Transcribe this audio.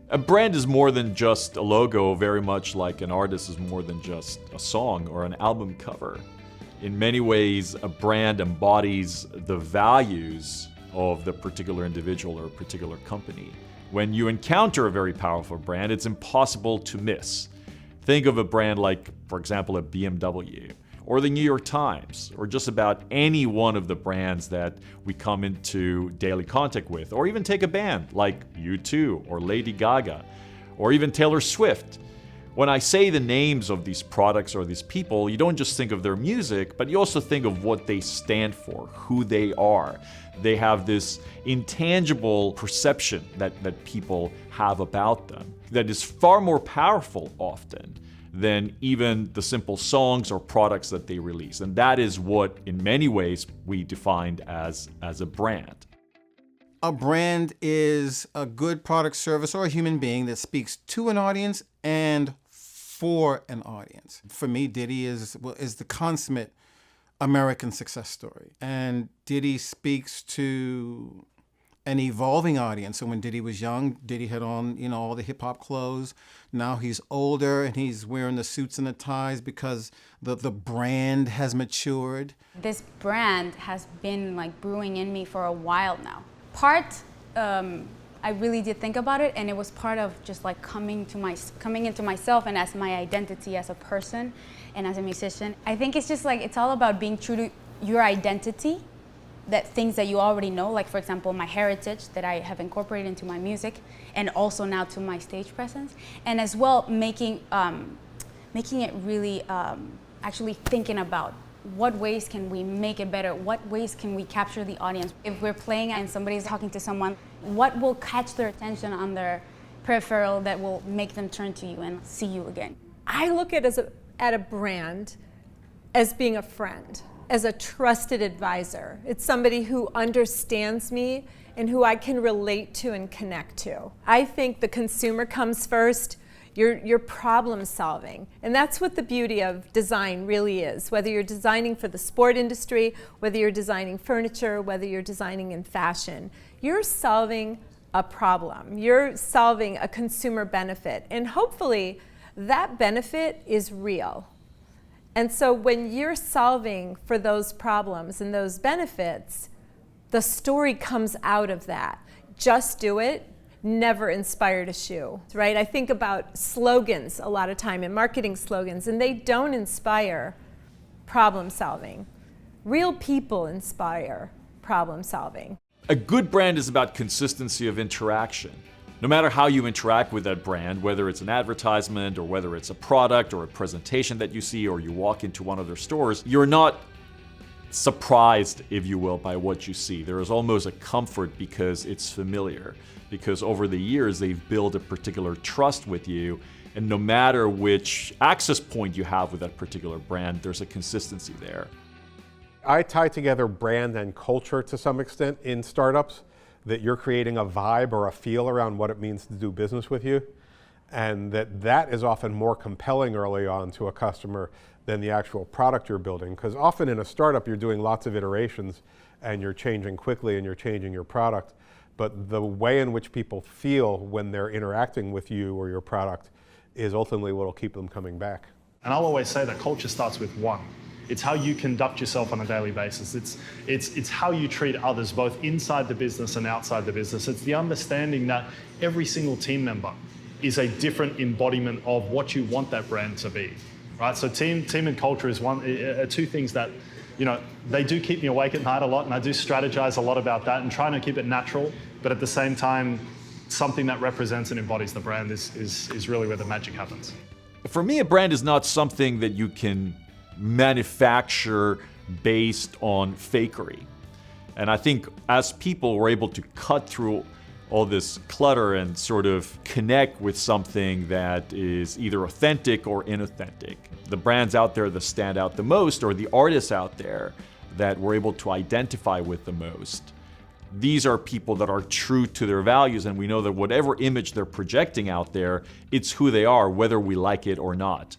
A brand is more than just a logo, very much like an artist is more than just a song or an album cover. In many ways, a brand embodies the values of the particular individual or a particular company. When you encounter a very powerful brand, it's impossible to miss. Think of a brand like, for example, a BMW, or the New York Times, or just about any one of the brands that we come into daily contact with. Or even take a band like U2 or Lady Gaga, or even Taylor Swift. When I say the names of these products or these people, you don't just think of their music, but you also think of what they stand for, who they are. They have this intangible perception that people have about them that is far more powerful often than even the simple songs or products that they release. And that is what, in many ways, we defined as a brand. A brand is a good product, service, or a human being that speaks to an audience and for an audience. For me, Diddy is the consummate American success story. And Diddy speaks to an evolving audience. So when Diddy was young, Diddy had on, all the hip hop clothes. Now he's older and he's wearing the suits and the ties because the brand has matured. This brand has been like brewing in me for a while now. Part, I really did think about it, and it was part of just like coming into myself and as my identity as a person and as a musician. I think it's just like, it's all about being true to your identity, that things that you already know, like for example, my heritage that I have incorporated into my music and also now to my stage presence. And as well, making it really actually thinking about what ways can we make it better? What ways can we capture the audience? If we're playing and somebody's talking to someone, what will catch their attention on their peripheral that will make them turn to you and see you again? I look at a brand as being a friend, as a trusted advisor. It's somebody who understands me and who I can relate to and connect to. I think the consumer comes first. You're problem solving. And that's what the beauty of design really is. Whether you're designing for the sport industry, whether you're designing furniture, whether you're designing in fashion, you're solving a problem. You're solving a consumer benefit. And hopefully that benefit is real. And so when you're solving for those problems and those benefits, the story comes out of that. Just do it. Never inspired a shoe, right? I think about slogans a lot of time and marketing slogans, and they don't inspire problem solving. Real people inspire problem solving. A good brand is about consistency of interaction. No matter how you interact with that brand, whether it's an advertisement or whether it's a product or a presentation that you see or you walk into one of their stores, you're not surprised, if you will, by what you see. There is almost a comfort because it's familiar, because over the years they've built a particular trust with you, and no matter which access point you have with that particular brand, there's a consistency there. I tie together brand and culture to some extent in startups, that you're creating a vibe or a feel around what it means to do business with you, and that is often more compelling early on to a customer than the actual product you're building. Because often in a startup, you're doing lots of iterations and you're changing quickly and you're changing your product. But the way in which people feel when they're interacting with you or your product is ultimately what will keep them coming back. And I'll always say that culture starts with one. It's how you conduct yourself on a daily basis. It's how you treat others, both inside the business and outside the business. It's the understanding that every single team member is a different embodiment of what you want that brand to be, right? So team and culture is two things that, they do keep me awake at night a lot, and I do strategize a lot about that and trying to keep it natural, but at the same time, something that represents and embodies the brand is really where the magic happens. For me, a brand is not something that you can manufacture based on fakery. And I think as people were able to cut through all this clutter and sort of connect with something that is either authentic or inauthentic, the brands out there that stand out the most, or the artists out there that we're able to identify with the most, these are people that are true to their values, and we know that whatever image they're projecting out there, it's who they are, whether we like it or not.